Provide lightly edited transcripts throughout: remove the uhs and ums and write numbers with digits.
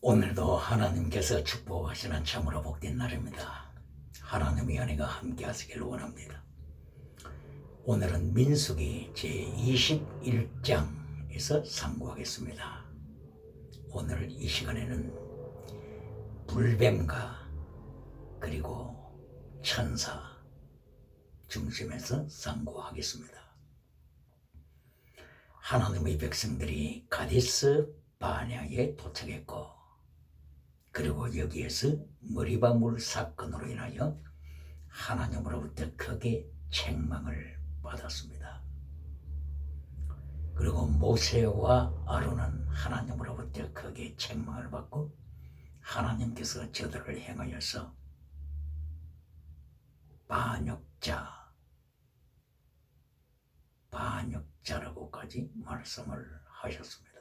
오늘도 하나님께서 축복하시는 참으로 복된 날입니다. 하나님의 은혜가 함께 하시길 원합니다. 오늘은 민수기 제21장에서 상고하겠습니다. 오늘 이 시간에는 불뱀과 그리고 천사 중심에서 상고하겠습니다. 하나님의 백성들이 가데스 바네아에 도착했고, 그리고 여기에서 머리바물 사건으로 인하여 하나님으로부터 크게 책망을 받았습니다. 그리고 모세와 아론은 하나님으로부터 크게 책망을 받고 하나님께서 저들을 행하여서 반역자라고까지 말씀을 하셨습니다.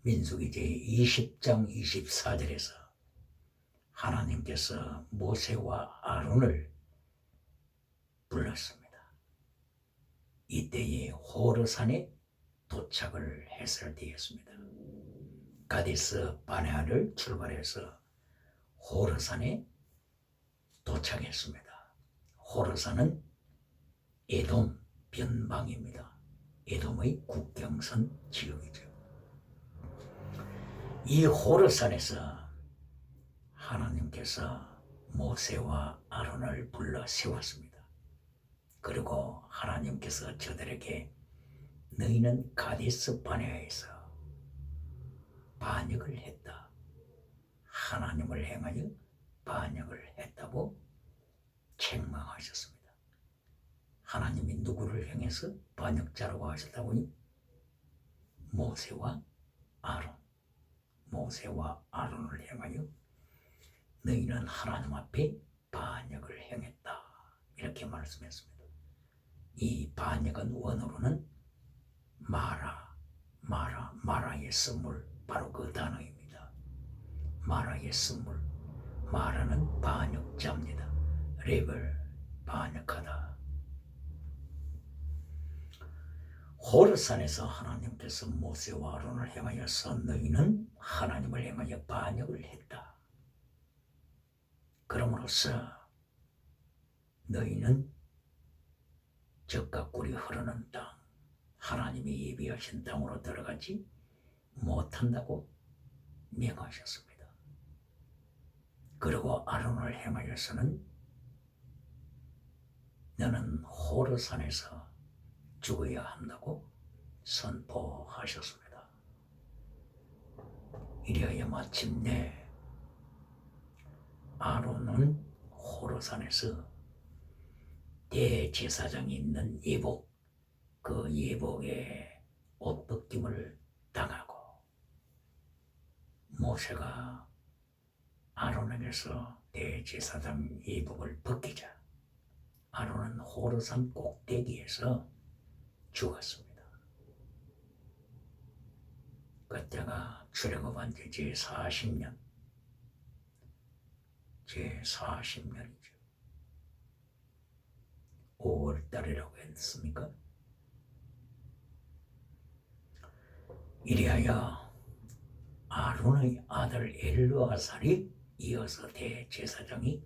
민수기 제20장 24절에서 하나님께서 모세와 아론을 불렀습니다. 이때에 호르산에 도착을 했을 때였습니다. 가데스 바네아를 출발해서 호르산에 도착했습니다. 호르산은 에돔 변방입니다. 에돔의 국경선 지역이죠. 이 호르산에서 하나님께서 모세와 아론을 불러 세웠습니다. 그리고 하나님께서 저들에게 너희는 가데스 바네아에서 반역을 했다, 하나님을 행하여 반역을 했다고 책망하셨습니다. 하나님이 누구를 향해서 반역자라고 하셨다고요? 모세와 아론을 향하여 너희는 하나님 앞에 반역을 행했다, 이렇게 말씀했습니다. 이 반역은 원어로는 마라의 쓴물, 바로 그 단어입니다. 마라의 쓴물, 마라는 반역자입니다. 레벨, 반역하다. 호르산에서 하나님께서 모세와 아론을 행하여서 너희는 하나님을 행하여 반역을 했다. 그러므로써 너희는 젖과 꿀이 흐르는 땅, 하나님이 예비하신 땅으로 들어가지 못한다고 명하셨습니다. 그리고 아론을 행하여서는 너는 호르산에서 죽어야 한다고 선포하셨습니다. 이리하여 마침내 아론은 호르산에서 대제사장이 입는 예복, 그 예복에 옷벗김을 당하고, 모세가 아론에게서 대제사장 예복을 벗기자 아론은 호르산 꼭대기에서 죽었습니다. 그때가 출애굽한 지 제40년이죠. 5월달이라고 했습니까? 이리하여 아론의 아들 엘르아살이 이어서 대제사장이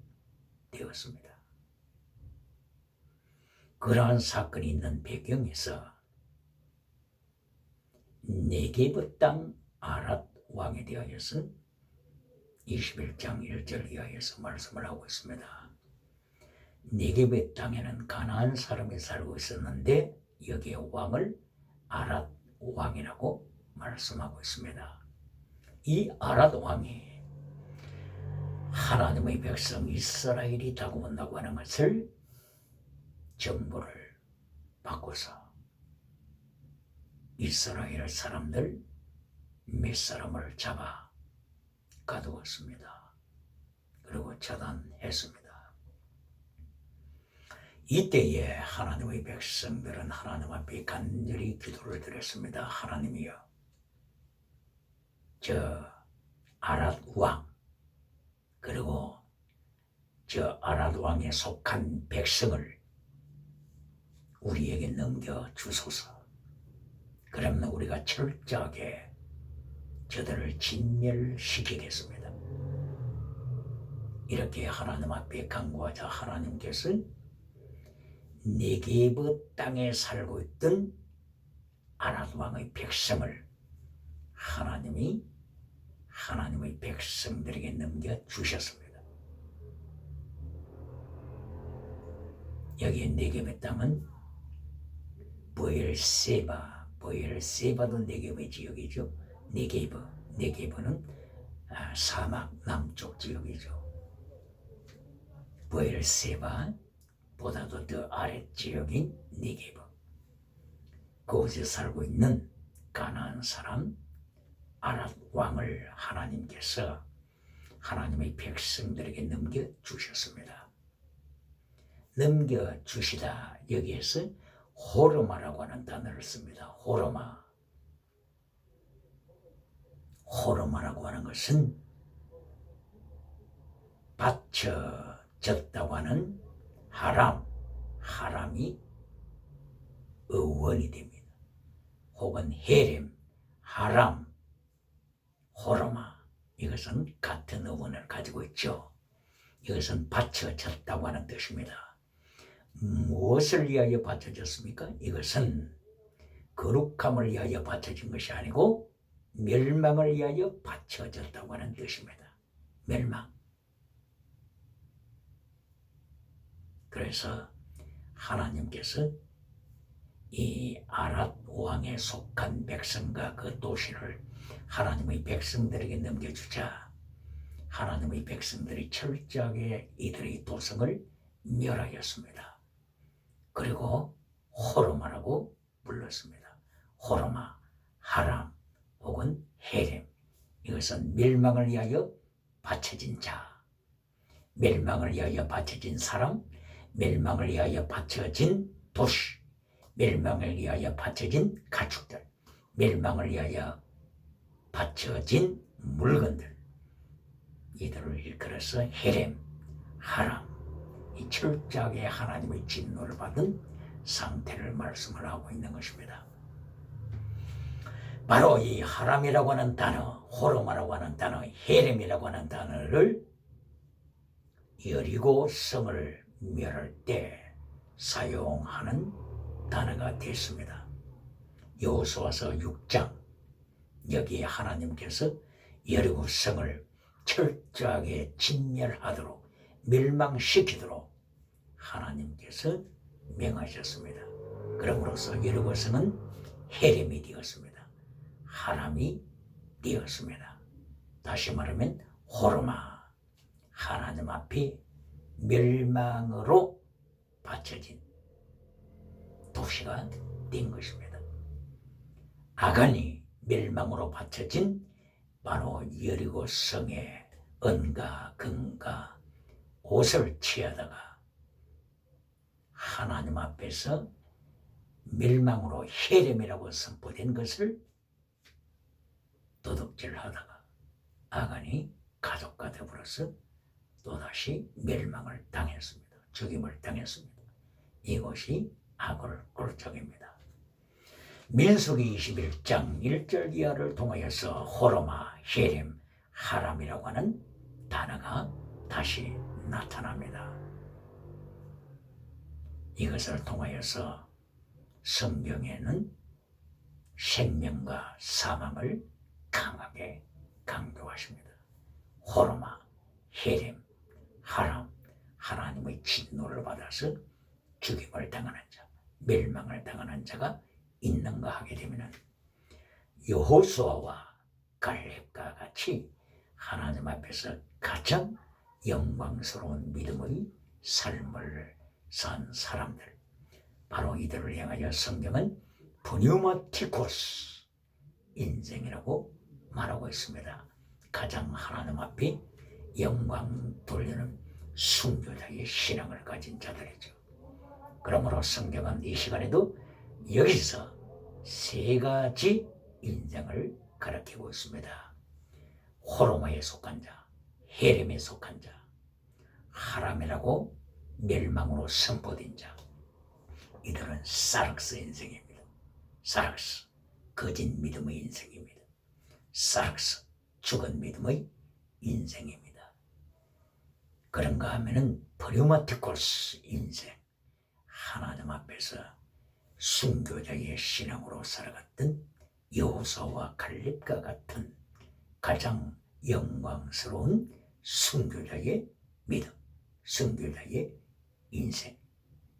되었습니다. 그러한 사건이 있는 배경에서 네게브 땅 아랏 왕에 대하여서 21장 1절 이하에서 말씀을 하고 있습니다. 네게브 땅에는 가나안 사람이 살고 있었는데 여기에 왕을 아랏 왕이라고 말씀하고 있습니다. 이 아랏 왕이 하나님의 백성 이스라엘이 다가온다고 하는 것을 정보를 받고서 이스라엘 사람들 몇 사람을 잡아 가두었습니다. 그리고 처단했습니다. 이때에 하나님의 백성들은 하나님 앞에 간절히 기도를 드렸습니다. 하나님이여, 저 아랏 왕, 그리고 저 아랏 왕에 속한 백성을 우리에게 넘겨주소서. 그러면 우리가 철저하게 저들을 진멸시키겠습니다. 이렇게 하나님 앞에 간구하자 하나님께서 네게브 땅에 살고 있던 아랏 왕의 백성을 하나님이 하나님의 백성들에게 넘겨주셨습니다. 여기에 네게브 땅은 보엘세바도 네게브의 지역이죠. 네게브는 사막 남쪽 지역이죠. 보엘세바보다도 더 아래 지역인 네게브, 그곳에 살고 있는 가나안 사람 아랏 왕을 하나님께서 하나님의 백성들에게 넘겨주셨습니다. 넘겨주시다 여기에서 호르마라고 하는 단어를 씁니다. 호르마라고 하는 것은 받쳐졌다고 하는 하람이 어원이 됩니다. 혹은 헤렘, 하람, 호르마, 이것은 같은 어원을 가지고 있죠. 이것은 받쳐졌다고 하는 뜻입니다. 무엇을 위하여 받쳐졌습니까? 이것은 거룩함을 위하여 받쳐진 것이 아니고 멸망을 위하여 받쳐졌다고 하는 뜻입니다. 멸망. 그래서 하나님께서 이 아랏 왕에 속한 백성과 그 도시를 하나님의 백성들에게 넘겨주자 하나님의 백성들이 철저하게 이들의 도성을 멸하였습니다. 그리고 호르마라고 불렀습니다. 호르마, 하람 혹은 헤렘, 이것은 멸망을 위하여 바쳐진 자, 멸망을 위하여 바쳐진 사람, 멸망을 위하여 바쳐진 도시, 멸망을 위하여 바쳐진 가축들, 멸망을 위하여 바쳐진 물건들, 이들을 일컬어서 헤렘, 하람, 이 철저하게 하나님의 진노를 받은 상태를 말씀을 하고 있는 것입니다. 바로 이 하람이라고 하는 단어, 호르마라고 하는 단어, 헤렘이라고 하는 단어를 여리고 성을 멸할 때 사용하는 단어가 됐습니다. 여호수아서 6장, 여기에 하나님께서 여리고 성을 철저하게 진멸하도록 멸망시키도록 하나님께서 명하셨습니다. 그러므로서 여리고 성은 헤렘이 되었습니다. 하람이 되었습니다. 다시 말하면 호르마, 하나님 앞에 멸망으로 바쳐진 도시가 된 것입니다. 아간이 멸망으로 바쳐진 바로 여리고 성에 은과 금과 옷을 취하다가 하나님 앞에서 멸망으로 헤렘이라고 선포된 것을 도둑질하다가 아간이 가족과 더불어서 또다시 멸망을 당했습니다. 죽임을 당했습니다. 이것이 아골 골짜기입니다. 민수기 21장 1절 이하를 통하여서 호르마, 헤렘, 하람이라고 하는 단어가 다시 나타납니다. 이것을 통하여서 성경에는 생명과 사망을 강하게 강조하십니다. 호르마, 헤렘, 하람, 하나님의 진노를 받아서 죽임을 당하는 자, 멸망을 당하는 자가 있는가 하게 되면 여호수아와 갈렙과 같이 하나님 앞에서 가장 영광스러운 믿음의 삶을 산 사람들, 바로 이들을 향하여 성경은 푸뉴마티코스 인생이라고 말하고 있습니다. 가장 하나님 앞에 영광 돌리는 순교자의 신앙을 가진 자들이죠. 그러므로 성경은 이 시간에도 여기서 세 가지 인생을 가르치고 있습니다. 호르마에 속한 자, 헤렘에 속한 자, 하람이라고 멸망으로 선포된 자, 이들은 사락스 인생입니다. 사락스, 거짓 믿음의 인생입니다. 사락스, 죽은 믿음의 인생입니다. 그런가 하면은 프리마티코스 인생, 하나님 앞에서 순교자의 신앙으로 살아갔던 여호수아와 갈렙과 같은 가장 영광스러운 순교자의 믿음, 순교자의 인생,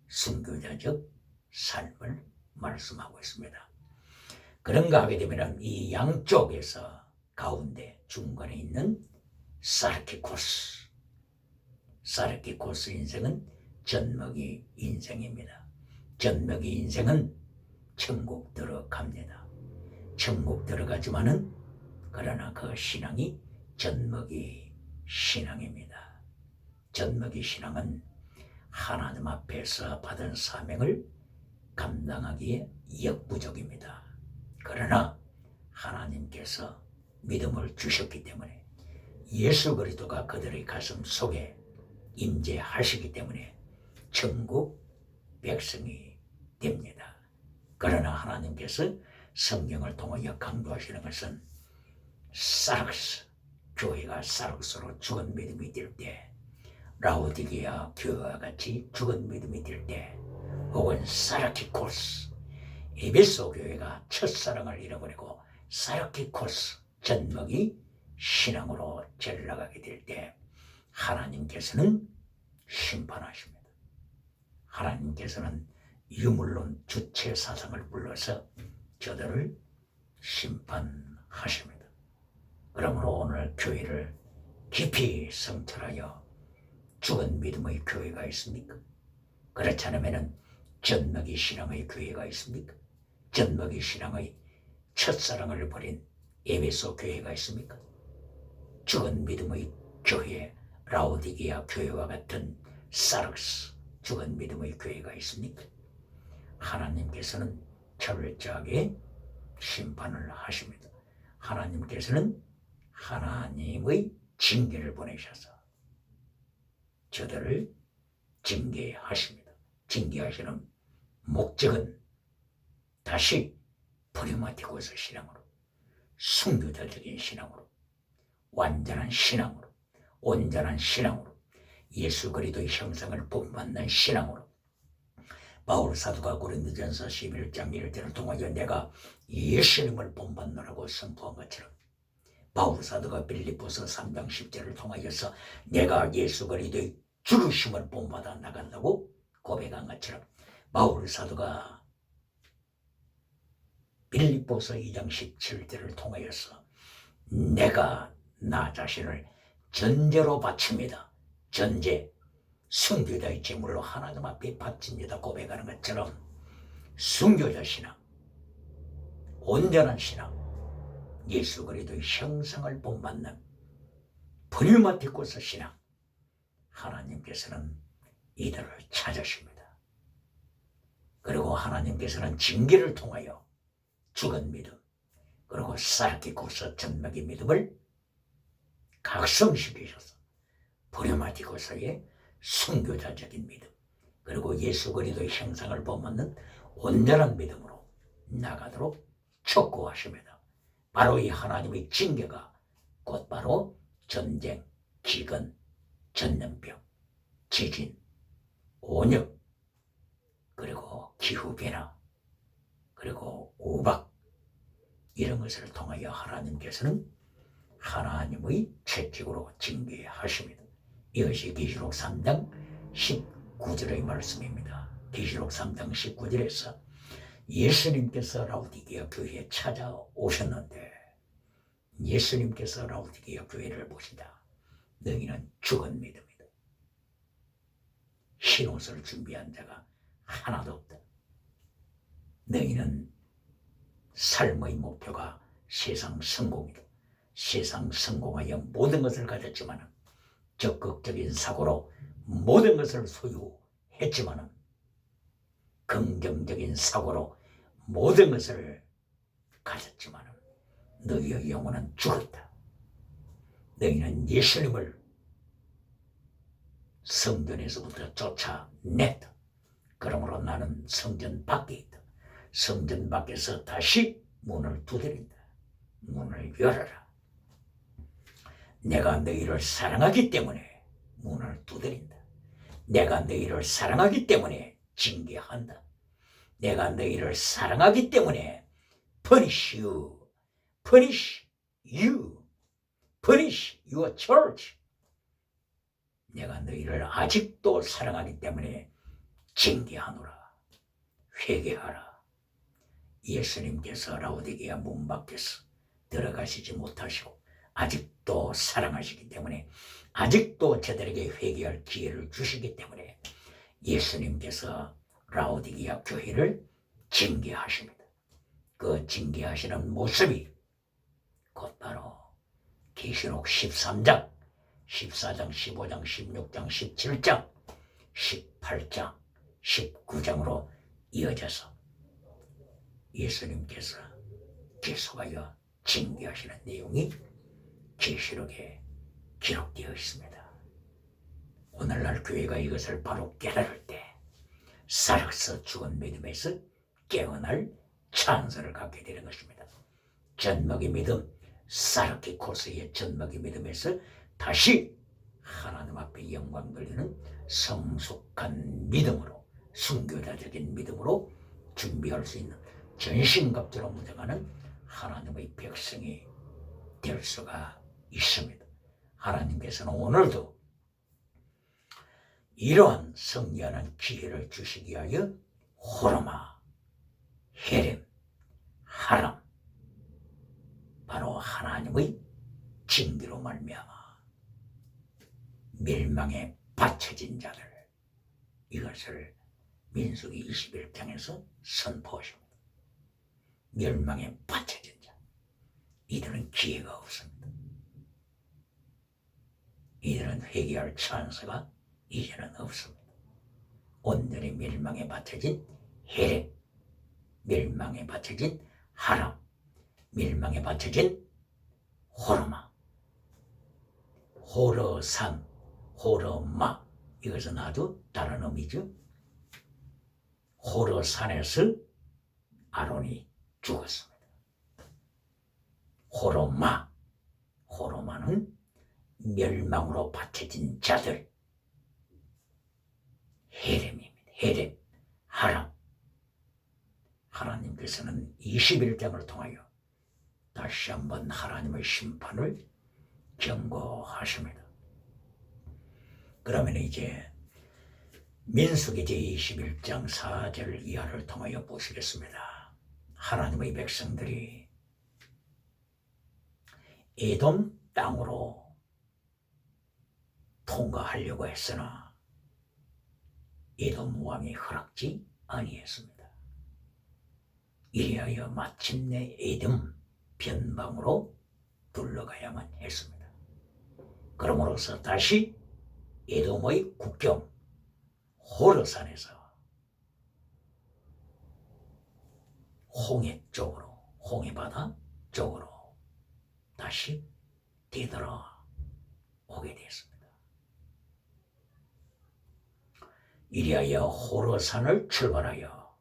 순교자적 삶을 말씀하고 있습니다. 그런가 하게 되면 이 양쪽에서 가운데 중간에 있는 사르키코스 인생은 젖먹이 인생입니다. 젖먹이 인생은 천국 들어갑니다. 천국 들어가지만은 그러나 그 신앙이 젖먹이 신앙입니다. 젖먹이 신앙은 하나님 앞에서 받은 사명을 감당하기에 역부족입니다. 그러나 하나님께서 믿음을 주셨기 때문에 예수 그리스도가 그들의 가슴 속에 임재하시기 때문에 천국 백성이 됩니다. 그러나 하나님께서 성경을 통하여 강조하시는 것은 사락스, 교회가 사락스로 죽은 믿음이 될 때, 라오디게아 교회와 같이 죽은 믿음이 될 때, 혹은 사르키코스, 에베소 교회가 첫사랑을 잃어버리고 사르키코스, 젖먹이 신앙으로 전락하게 될 때 하나님께서는 심판하십니다. 하나님께서는 유물론 주체 사상을 불러서 저들을 심판하십니다. 그러므로 오늘 교회를 깊이 성찰하여 죽은 믿음의 교회가 있습니까? 그렇지 않으면 젖먹이 신앙의 교회가 있습니까? 젖먹이 신앙의 첫사랑을 버린 에베소 교회가 있습니까? 죽은 믿음의 교회, 라오디게아 교회와 같은 사락스, 죽은 믿음의 교회가 있습니까? 하나님께서는 철저하게 심판을 하십니다. 하나님께서는 하나님의 징계를 보내셔서 저들을 징계하십니다. 징계하시는 목적은 다시 프리마티코스 신앙으로, 순교자적인 신앙으로, 완전한 신앙으로, 온전한 신앙으로, 예수 그리스도의 형상을 본받는 신앙으로, 바울 사도가 고린도전서 11장 1절을 통하여 내가 예수님을 본받노라고 선포한 것처럼, 바울 사도가 빌립보서 3장 10절을 통하여서 내가 예수 그리스도의 주르심을 본받아 나간다고 고백한 것처럼, 바울 사도가 빌립보서 2장 17절을 통하여서 내가 나 자신을 전제로 바칩니다. 전제, 순교자의 제물로 하나님 앞에 바칩니다 고백하는 것처럼 순교자 신앙, 온전한 신앙, 예수 그리스도의 형상을 본받는 프리마티코스 신앙, 하나님께서는 이들을 찾으십니다. 그리고 하나님께서는 징계를 통하여 죽은 믿음, 그리고 사르키코스 젖먹이 믿음을 각성시키셔서 프리마티코스의 순교자적인 믿음, 그리고 예수 그리스도의 형상을 본받는 온전한 믿음으로 나가도록 촉구하십니다. 바로 이 하나님의 징계가 곧바로 전쟁, 기근, 전염병, 지진, 온역, 그리고 기후변화, 그리고 우박, 이런 것을 통하여 하나님께서는 하나님의 채찍으로 징계하십니다. 이것이 계시록 3장 19절의 말씀입니다. 계시록 3장 19절에서 예수님께서 라오디게아 교회에 찾아오셨는데, 예수님께서 라오디게아 교회를 보시다 너희는 죽은 믿음이다. 흰옷을 준비한 자가 하나도 없다. 너희는 삶의 목표가 세상 성공이다. 세상 성공하여 모든 것을 가졌지만 적극적인 사고로 모든 것을 소유했지만 긍정적인 사고로 모든 것을 가졌지만 너희의 영혼은 죽었다. 너희는 예수님을 성전에서부터 쫓아냈다. 그러므로 나는 성전 밖에 있다. 성전 밖에서 다시 문을 두드린다. 문을 열어라. 내가 너희를 사랑하기 때문에 문을 두드린다. 내가 너희를 사랑하기 때문에 징계한다. 내가 너희를 사랑하기 때문에 punish you, punish you, punish your church. 내가 너희를 아직도 사랑하기 때문에 징계하노라. 회개하라. 예수님께서 라오디게아 문 밖에서 들어가시지 못하시고 아직도 사랑하시기 때문에, 아직도 저들에게 회개할 기회를 주시기 때문에 예수님께서 라오디게아 교회를 징계하십니다. 그 징계하시는 모습이 곧바로 계시록 13장, 14장, 15장, 16장, 17장, 18장, 19장으로 이어져서 예수님께서 계속하여 징계하시는 내용이 계시록에 기록되어 있습니다. 오늘날 교회가 이것을 바로 깨달을 때 살아서 죽은 믿음에서 깨어날 찬스를 갖게 되는 것입니다. 젖먹이 믿음, 사르키코스의 젖먹이 믿음에서 다시 하나님 앞에 영광 돌리는 성숙한 믿음으로, 순교자적인 믿음으로 준비할 수 있는 전신갑주로 무장하는 하나님의 백성이 될 수가 있습니다. 하나님께서는 오늘도 이러한 승리하는 기회를 주시기 위하여 호르마, 헤렘, 하람, 바로 하나님의 징계로 말미암아 멸망에 바쳐진 자들, 이것을 민수기 21장에서 선포하십니다. 멸망에 바쳐진 자, 이들은 기회가 없습니다. 이들은 회개할 찬스가 이제는 없습니다. 온전히 멸망에 바쳐진 헤렘, 멸망에 바쳐진 하람, 멸망에 바쳐진 호르마, 호르산, 호르마, 이것은 아주 다른 의미죠. 호르산에서 아론이 죽었습니다. 호르마, 호르마는 멸망으로 바쳐진 자들, 헤렘입니다. 헤렘, 하람. 하나님께서는 21장을 통하여 다시 한번 하나님의 심판을 경고하십니다. 그러면 이제 민수기 제21장 4절 이하를 통하여 보시겠습니다. 하나님의 백성들이 에돔 땅으로 통과하려고 했으나 에돔 왕이 허락지 아니했습니다. 이리하여 마침내 에돔 변방으로 둘러가야만 했습니다. 그러므로서 다시 에돔의 국경 호르산에서 홍해 쪽으로, 홍해바다 쪽으로 다시 되돌아오게 되었습니다. 이리하여 호르산을 출발하여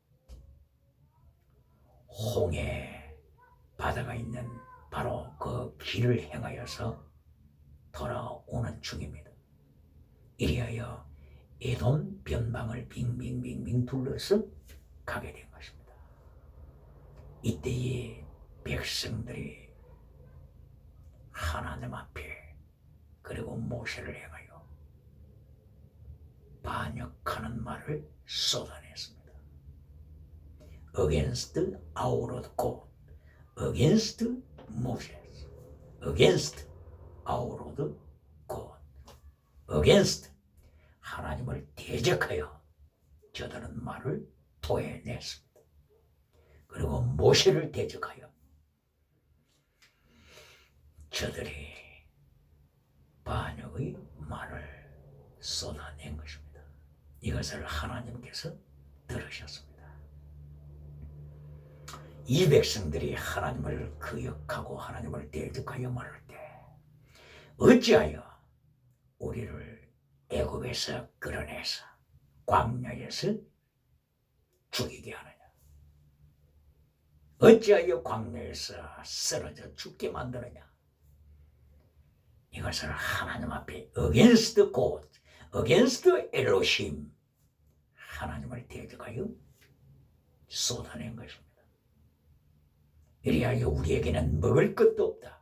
홍해 바다가 있는 바로 그 길을 행하여서 돌아오는 중입니다. 이리하여 에돔 변방을 빙빙빙빙 둘러서 가게 된 것입니다. 이때의 백성들이 하나님 앞에 그리고 모세를 행하여 반역하는 말을 쏟아냈습니다. Against our God, against Moses, against our God, against 하나님을 대적하여 저들은 말을 토해냈습니다. 그리고 모세를 대적하여 저들이 반역의 말을 쏟아낸 것입니다. 이것을 하나님께서 들으셨습니다. 이 백성들이 하나님을 거역하고 하나님을 대적하여 말할 때 어찌하여 우리를 애굽에서 끌어내서 광야에서 죽이게 하느냐? 어찌하여 광야에서 쓰러져 죽게 만드느냐. 이것을 하나님 앞에 against God, against Elohim, 하나님을 대적하여 쏟아낸 것입니다. 이리하여 우리에게는 먹을 것도 없다.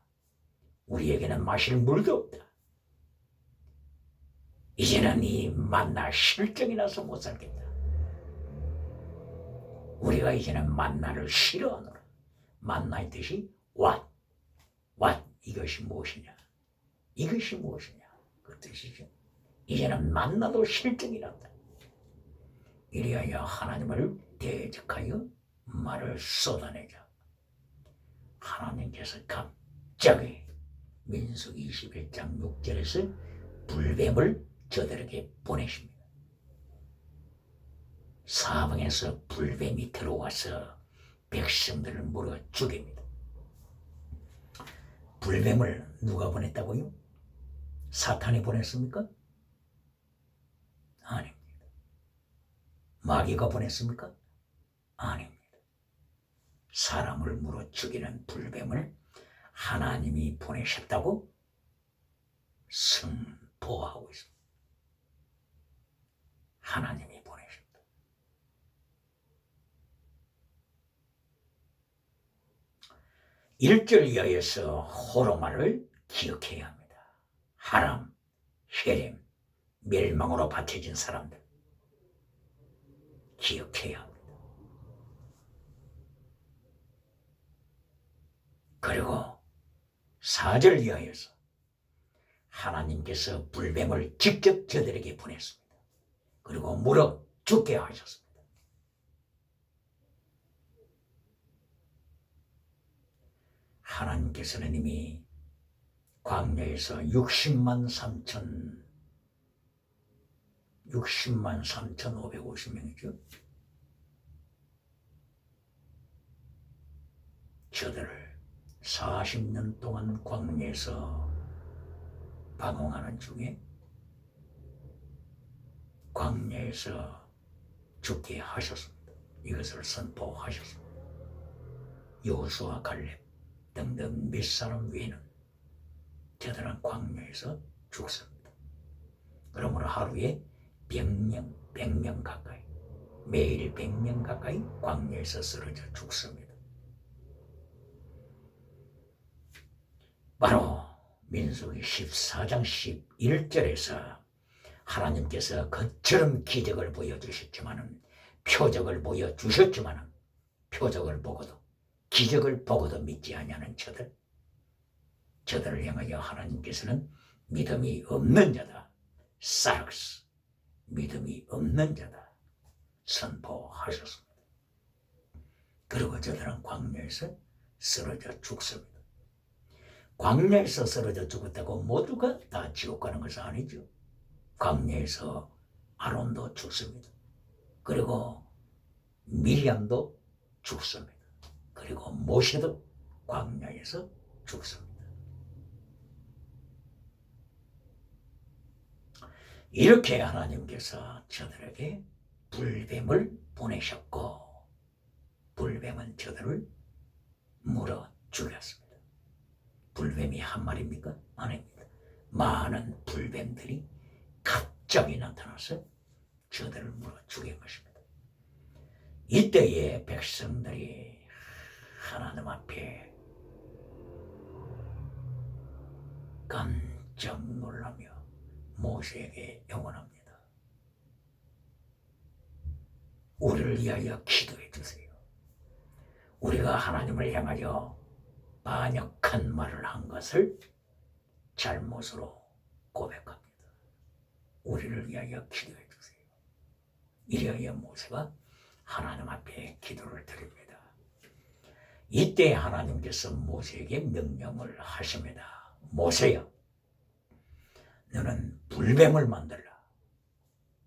우리에게는 마실 물도 없다. 이제는 이 만나 실정이 나서 못 살겠다. 우리가 이제는 만나를 싫어하노라. 만나의 뜻이 what 이것이 무엇이냐, 이것이 무엇이냐 그 뜻이죠. 이제는 만나도 실정이 났다. 이리하여 하나님을 대적하여 말을 쏟아내자. 하나님께서 갑자기 민수기 21장 6절에서 불뱀을 저들에게 보내십니다. 사방에서 불뱀이 들어와서 백성들을 물어 죽입니다. 불뱀을 누가 보냈다고요? 사탄이 보냈습니까? 아닙니다. 마귀가 보냈습니까? 아닙니다. 사람을 물어 죽이는 불뱀을 하나님이 보내셨다고 선포하고 있습니다. 하나님이 보내셨다. 일절 이하에서 호로마를 기억해야 합니다. 하람, 헤렘, 멸망으로 바쳐진 사람들 기억해야 합니다. 그리고 4절 이하에서 하나님께서 불뱀을 직접 저들에게 보냈습니다. 그리고 물어 죽게 하셨습니다. 하나님께서는 이미 광야에서 60만 3,550명이죠. 저들을 40년 동안 광야에서 방황하는 중에 광야에서 죽게 하셨습니다. 이것을 선포하셨습니다. 여호수아, 갈렙 등등 몇 사람 외에는 저들은 광야에서 죽습니다. 그러므로 하루에 100명 가까이, 매일 100명 가까이 광야에서 쓰러져 죽습니다. 바로 민수기 14장 11절에서 하나님께서 그처럼 기적을 보여주셨지만은, 표적을 보여주셨지만은, 표적을 보고도 기적을 보고도 믿지 아니하는 저들을 향하여 하나님께서는 믿음이 없는 자다, 사락스, 믿음이 없는 자다 선포하셨습니다. 그리고 저들은 광야에서 쓰러져 죽습니다. 광야에서 쓰러져 죽었다고 모두가 다 지옥 가는 것은 아니죠. 광야에서 아론도 죽습니다. 그리고 미리암도 죽습니다. 그리고 모세도 광야에서 죽습니다. 이렇게 하나님께서 저들에게 불뱀을 보내셨고, 불뱀은 저들을 물어 죽였습니다. 불뱀이 한 마리입니까? 아닙니다. 많은 불뱀들이 갑자기 나타나서 저들을 물어 죽인 것입니다. 이때에 백성들이 하나님 앞에 깜짝 놀라며 모세에게 영원합니다. 우리를 위하여 기도해 주세요. 우리가 하나님을 향하여 반역한 말을 한 것을 잘못으로 고백합니다. 우리를 위하여 기도해 주세요. 이리하여 모세가 하나님 앞에 기도를 드립니다. 이때 하나님께서 모세에게 명령을 하십니다. 모세야, 너는 불뱀을 만들라.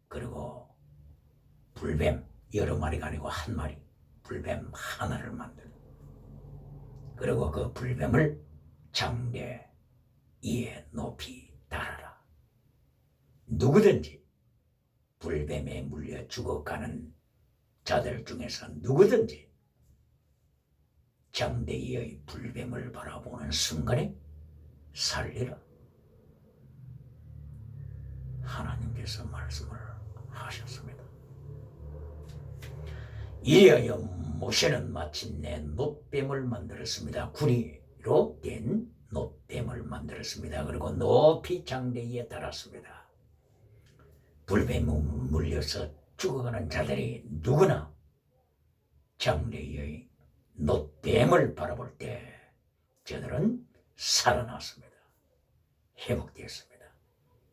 그리고 불뱀 여러 마리가 아니고 한 마리, 불뱀 하나를 만들라. 그리고 그 불뱀을 장대 위에 높이 달아라. 누구든지 불뱀에 물려 죽어가는 자들 중에서 누구든지 장대의 불뱀을 바라보는 순간에 살리라. 하나님께서 말씀을 하셨습니다. 이리하여 모세는 마침내 놋뱀을 만들었습니다. 구리로 된 놋뱀을 만들었습니다. 그리고 높이 장대위에 달았습니다. 불뱀에 물려서 죽어가는 자들이 누구나 장대위의 놋뱀을 바라볼 때 저들은 살아났습니다. 회복되었습니다.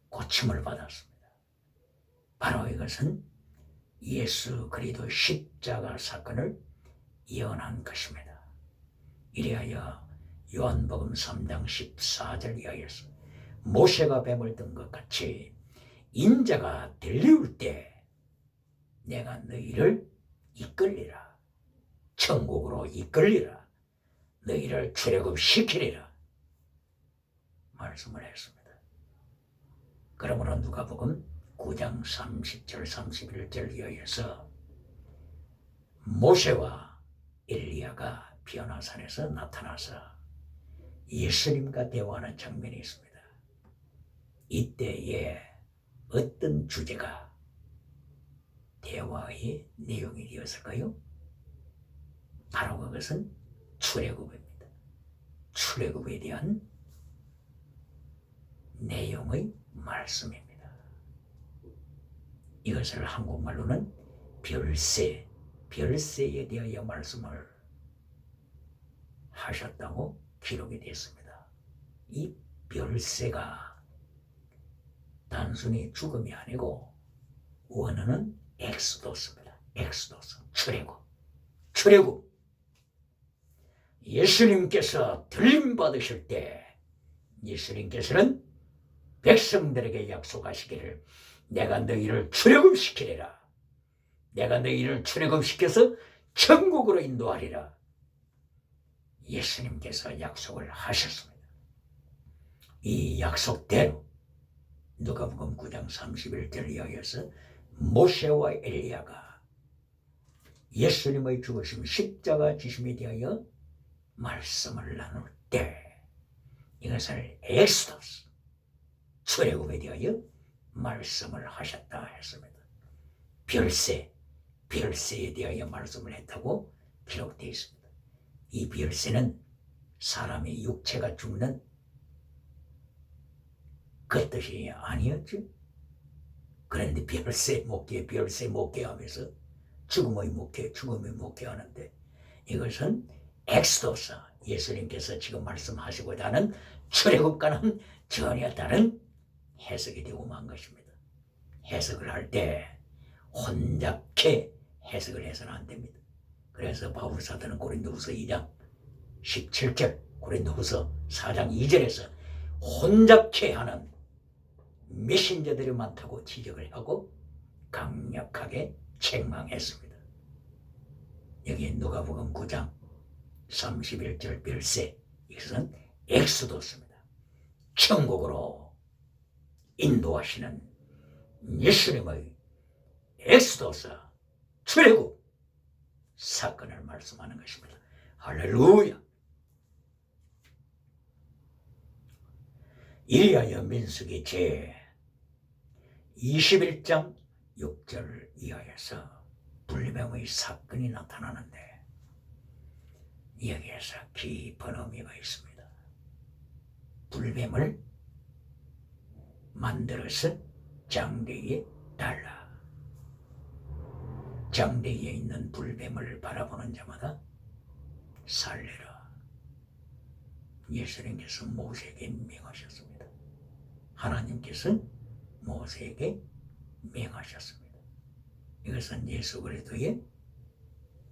고침을 받았습니다. 바로 이것은 예수 그리스도 십자가 사건을 예언한 것입니다. 이리하여 요한복음 3장 14절 이하에서 모세가 뱀을 든 것 같이 인자가 들리울 때 내가 너희를 이끌리라. 천국으로 이끌리라. 너희를 출애굽시키리라. 말씀을 했습니다. 그러므로 누가복음 9장 30절 31절 이하에서 모세와 엘리야가 변화산에서 나타나서 예수님과 대화하는 장면이 있습니다. 이때에 어떤 주제가 대화의 내용이 되었을까요? 바로 그것은 출애굽입니다. 출애굽에 대한 내용의 말씀입니다. 이것을 한국말로는 별세에 대하여 말씀을 하셨다고 기록이 됐습니다. 이 별세가 단순히 죽음이 아니고 원어는 엑소도스입니다. 엑소도스, 출애굽. 예수님께서 들림 받으실 때 예수님께서는 백성들에게 약속하시기를 내가 너희를 출애굽시키리라. 내가 너희를 출애굽시켜서 천국으로 인도하리라. 예수님께서 약속을 하셨습니다. 이 약속대로 누가복음 9장 31절 이하에서 모세와 엘리야가 예수님의 죽으심 십자가 지심에 대하여 말씀을 나눌 때 이것을 엑소도스 출애굽에 대하여 말씀을 하셨다 했습니다. 별세에 대하여 말씀을 했다고 기록되어 있습니다. 이 별세는 사람의 육체가 죽는 그 뜻이 아니었죠. 그런데 별세 목회 하면서 죽음의 목회 하는데 이것은 엑소도스 예수님께서 지금 말씀하시고자 하는 출애굽과는 전혀 다른 해석이 되고 만 것입니다. 해석을 할 때 혼잡케 해석을 해서는 안 됩니다. 그래서 바울 사도는 고린도후서 2장 17절, 고린도후서 4장 2절에서 혼잡케 하는 메신저들이 많다고 지적을 하고 강력하게 책망했습니다. 여기 누가복음 9장 31절 별세, 이것은 엑소도스입니다. 천국으로 인도하시는 예수님의 엑소도스 출애굽 사건을 말씀하는 것입니다. 할렐루야. 이리하여 민수기 제 21장 6절 이하에서 불뱀의 사건이 나타나는데 여기에서 깊은 의미가 있습니다. 불뱀을 만들어서 장대에 달라. 장대에 있는 불뱀을 바라보는 자마다 살리라. 예수님께서 모세에게 명하셨습니다. 하나님께서 모세에게 명하셨습니다. 이것은 예수 그리스도의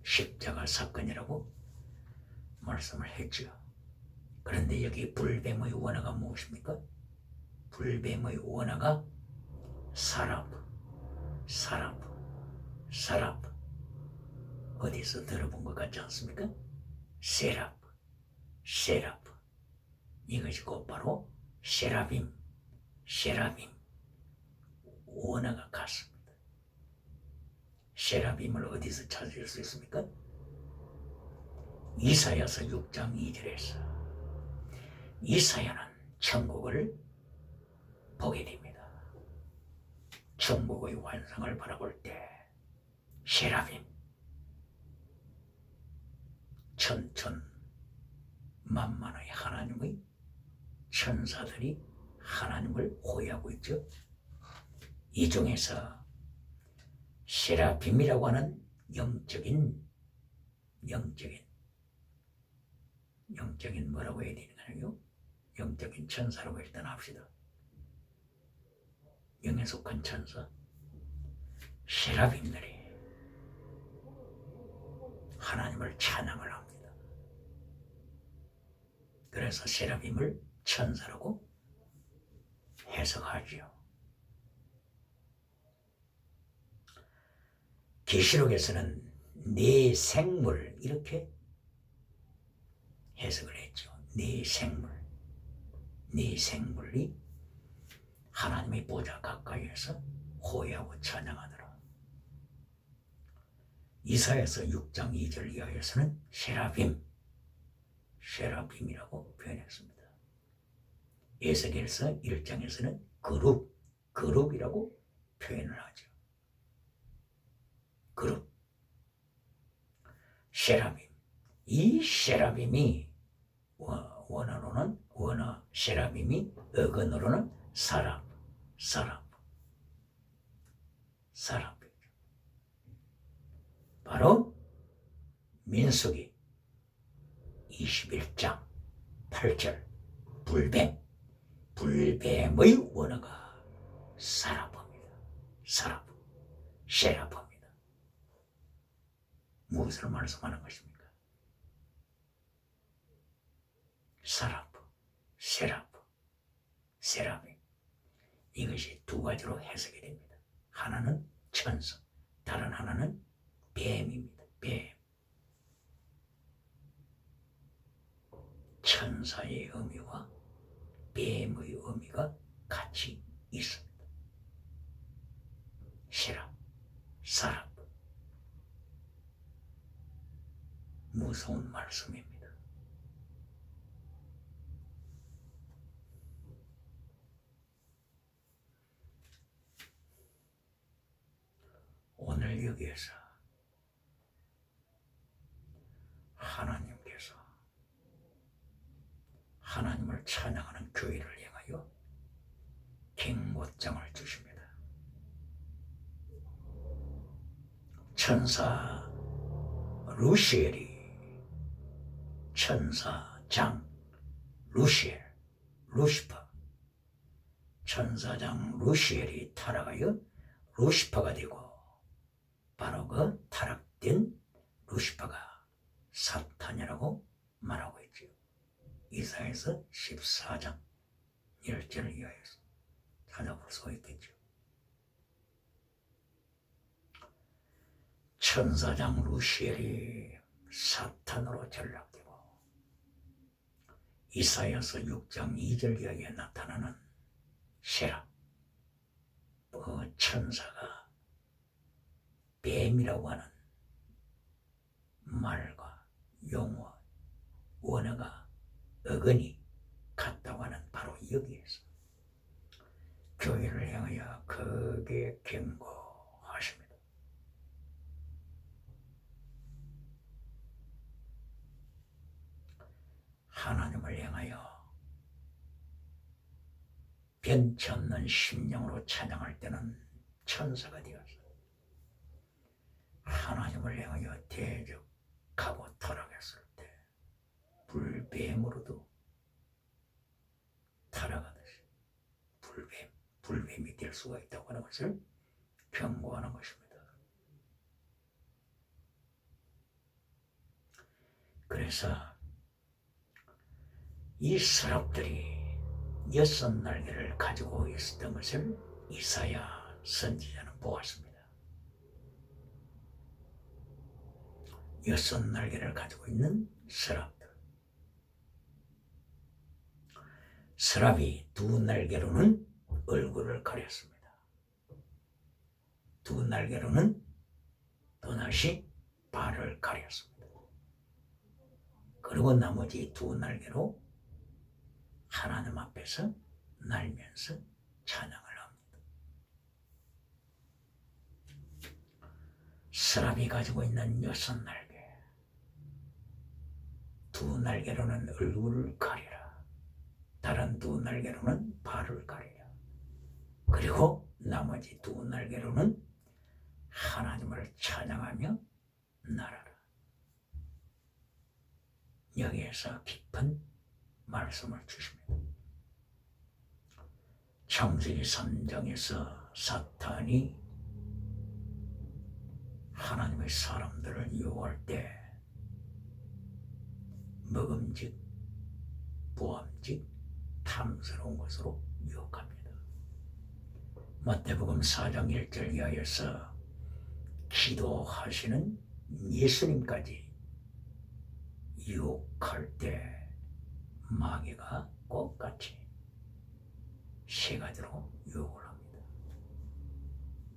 십자가 사건이라고 말씀을 했죠. 그런데 여기 불뱀의 원어가 무엇입니까? 불뱀의 원어가 사라프. 어디서 들어본 것 같지 않습니까? 세라프. 이것이 곧바로 세라빔. 원어가 같습니다. 세라빔을 어디서 찾을 수 있습니까? 이사야서 6장 2절에서 이사야는 천국을 보게 됩니다. 천국의 완성을 바라볼 때 세라핌 천천만만의 하나님의 천사들이 하나님을 호위하고 있죠. 이 중에서 세라핌이라고 하는 영적인 뭐라고 해야 되는가요? 영적인 천사라고 일단 합시다. 영에 속한 천사 세라핌들이 하나님을 찬양을 합니다. 그래서 세라핌을 천사라고 해석하지요. 계시록에서는 네 생물 이렇게 해석을 했죠. 네 생물이 하나님의 보좌 가까이에서 호위하고 찬양하더라. 이사야서 6장 2절 이하에서는 세라핌이라고 표현했습니다. 에스겔서 1장에서는 그룹이라고 표현을 하죠. 그룹, 세라핌. 이 세라핌이 원어 세라핌이 어근으로는 사람. 바로 민수기 21장 8절 불뱀의 원어가 세라핌입니다. 무엇을 말씀하는 것입니까? 세라핌. 이것이 두 가지로 해석이 됩니다. 하나는 천사, 다른 하나는 뱀입니다. 뱀. 천사의 의미와 뱀의 의미가 같이 있습니다. 세라핌. 무서운 말씀입니다. 오늘 여기에서 하나님께서 하나님을 찬양하는 교회를 향하여 경고장을 주십니다. 천사 천사장 루시퍼 천사장 루시엘이 타락하여 루시퍼가 되고 바로 그 타락된 루시퍼가 사탄이라고 말하고 있죠. 이사야서 14장 1절을 이하에서 찾아볼 수 있겠죠. 천사장 루시엘이 사탄으로 전락되고 이사야서 6장 2절 이하에 나타나는 그 천사가 뱀이라고 하는 말과 용어, 원어가 어근이 같다고 하는 바로 여기에서 교회를 향하여 크게 경고하십니다. 하나님을 향하여 변치 없는 심령으로 찬양할 때는 천사가 되어서 하나님을 향하여 대적하고 타락했을 때 불뱀으로도 타락하듯이 불뱀이 될 수가 있다고 하는 것을 경고하는 것입니다. 그래서 이 서랍들이 6날개를 가지고 있었던 것을 이사야 선지자는 보았습니다. 6날개를 가지고 있는 서랍들. 서랍이 2날개로는 얼굴을 가렸습니다. 2날개로는 또다시 발을 가렸습니다. 그리고 나머지 두 날개로 하나님 앞에서 날면서 찬양을 합니다. 서랍이 가지고 있는 6날개, 두 날개로는 얼굴을 가리라, 다른 두 날개로는 발을 가리라, 그리고 나머지 두 날개로는 하나님을 찬양하며 날아라. 여기에서 깊은 말씀을 주십니다. 창세기 3장에서 사탄이 하나님의 사람들을 유혹할 때 먹음직, 보암직, 탐스러운 것으로 유혹합니다. 마태복음 4장 1절 이하에서 기도하시는 예수님까지 유혹할 때 마귀가 똑같이 세 가지로 유혹을 합니다.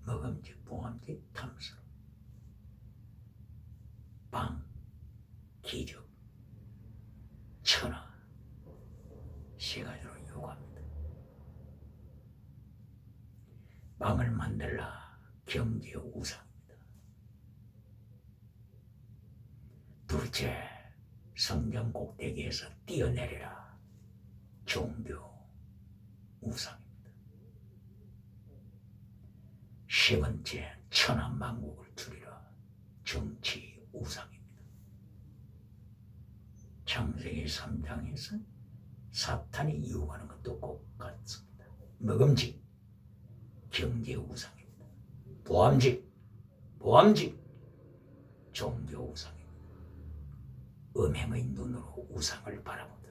먹음직, 보암직, 탐스러움, 방, 기적, 천하, 세 가지로 유혹합니다. 방을 만들라, 경제 우상입니다. 둘째, 성전 꼭대기에서 뛰어내리라, 종교 우상입니다. 세 번째, 천하 만국을 줄이라, 정치 우상입니다. 창세기 3장에서 사탄이 유혹하는 것도 똑같습니다. 먹음직, 경제 우상입니다. 보암직, 종교 우상입니다. 음행의 눈으로 우상을 바라보다.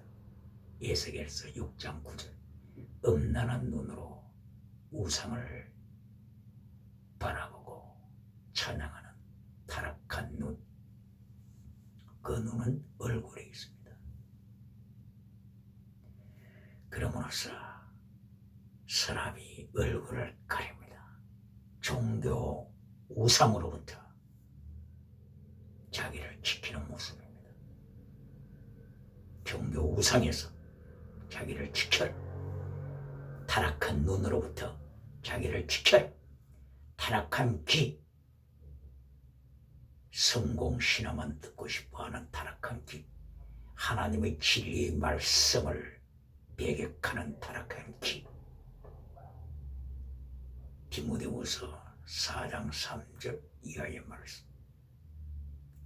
에스겔서 6장 9절, 음란한 눈으로 우상을 바라보고 찬양하는 타락한 눈, 그 눈은 얼굴에 있습니다. 그러므로서 서랍이 얼굴을 가립니다. 종교 우상으로부터 자기를 지키는 모습입니다. 종교 우상에서 자기를 지켜라. 타락한 눈으로부터 자기를 지켜라. 타락한 귀, 성공신화만 듣고 싶어하는 타락한 귀, 하나님의 진리의 말씀을 배격하는 타락한 귀. 디모데후서 4장 3절 이하의 말씀.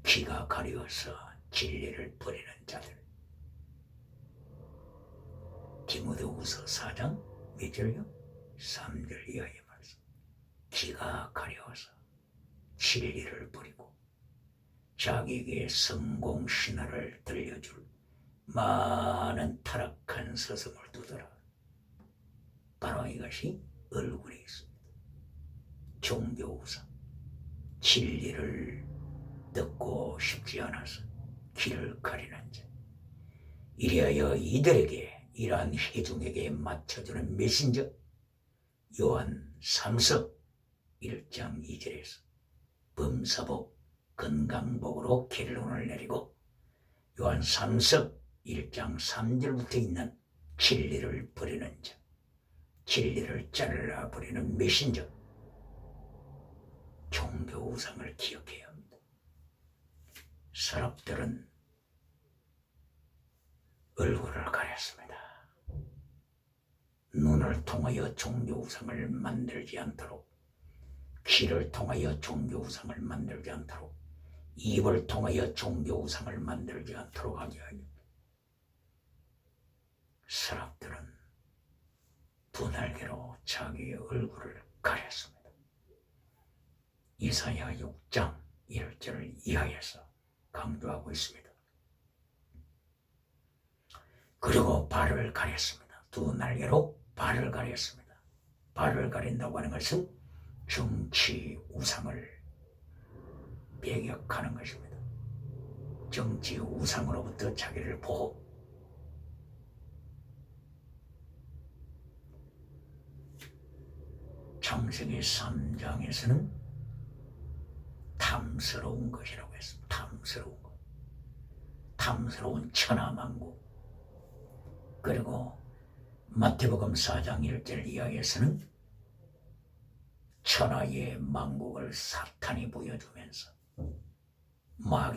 귀가 가려워서 진리를 버리는 자들. 디모데후서 4장 몇 절요? 3절 이하의 말씀. 귀가 가려워서 진리를 버리고 자기에게 성공 신화를 들려줄 많은 타락한 서성을 두더라. 바로 이것이 얼굴에 있습니다. 종교 우상, 진리를 듣고 싶지 않아서 귀를 가리는 자. 이리하여 이들에게, 이러한 회중에게 맞춰주는 메신저 요한 3서 1장 2절에서 범사복, 건강복으로 결론을 내리고 요한 3서 1장 3절부터 있는 진리를 버리는 자, 진리를 잘라버리는 메신저, 종교 우상을 기억해야 합니다. 서랍들은 얼굴을 가렸습니다. 눈을 통하여 종교 우상을 만들지 않도록, 귀를 통하여 종교 우상을 만들지 않도록, 입을 통하여 종교 우상을 만들지 않도록 하게 하여 서랍들은 두 날개로 자기의 얼굴을 가렸습니다. 이사야 6장 1절 이하에서 강조하고 있습니다. 그리고 발을 가렸습니다. 두 날개로 발을 가렸습니다. 발을 가린다고 하는 것은 정치 우상을 배격하는 것입니다. 정치 우상으로부터 자기를 보호. 창세기 3장에서는 탐스러운 것이라고 했습니다. 탐스러운 것. 탐스러운 천하만국, 그리고 마태복음 4장 1절 이하에서는 천하의 만국을 사탄이 보여주면서 마귀